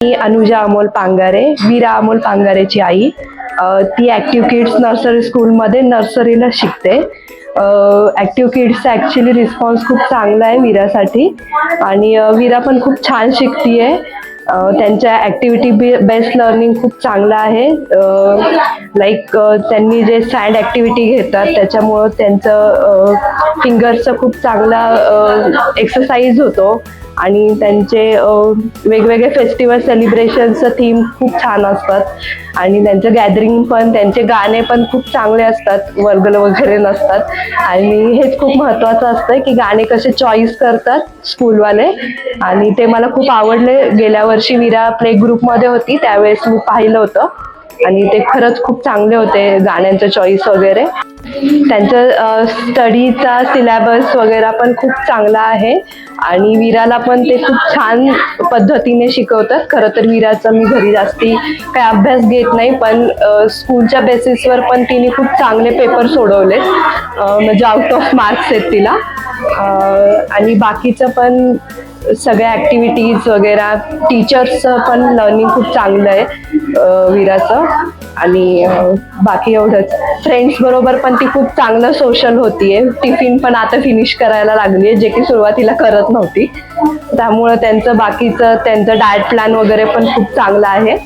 मी अनुजा अमोल पांगारे, वीरा अमोल पांगारेची आई. ती active kids nursery स्कूलमध्ये नर्सरीला शिकते. ॲक्टिव्ह किड्सचा ॲक्च्युली रिस्पॉन्स खूप चांगला आहे वीरासाठी आणि वीरा पण खूप छान शिकतीये. त्यांच्या ॲक्टिव्हिटी बेस्ड लर्निंग खूप चांगलं आहे. लाईक त्यांनी जे सँड ॲक्टिव्हिटी घेतात त्याच्यामुळं त्यांचं फिंगर्सचा खूप चांगला एक्सरसाइज होतो आणि त्यांचे वेगवेगळे फेस्टिवल सेलिब्रेशनचं थीम खूप छान असतात आणि त्यांचं गॅदरिंग पण, त्यांचे गाणे पण खूप चांगले असतात, वर्गल वगैरे नसतात. आणि हेच खूप महत्त्वाचं असतं की गाणे कसे चॉईस करतात स्कूलवाले आणि ते मला खूप आवडले. गेल्या वर्षी वीरा प्ले ग्रुपमध्ये होती त्यावेळेस मी पाहिलं होतं आणि ते खरंच खूप चांगले होते गाण्यांचं चॉईस वगैरे. त्यांचं स्टडीचा सिलेबस वगैरे पण खूप चांगला आहे आणि वीराला पण ते खूप छान पद्धतीने शिकवतात. खरं तर वीराचा मी घरी जास्ती काही अभ्यास घेत नाही, पण स्कूलच्या बेसिसवर पण तिने खूप चांगले पेपर सोडवले, म्हणजे आउट ऑफ मार्क्स आहेत तिला. आणि बाकीचं पण सगळ्या ॲक्टिव्हिटीज वगैरे, टीचर्सचं पण लर्निंग खूप चांगलं आहे वीराचं. आणि बाकी एवढंच. फ्रेंड्स बरोबर पण ती खूप चांगलं सोशल होतीये. टिफिन पण आता फिनिश करायला लागली आहे, जे की सुरुवातीला करत नव्हती. त्यामुळं त्यांचं बाकीचं त्यांचं डाएट प्लॅन वगैरे पण खूप चांगलं आहे.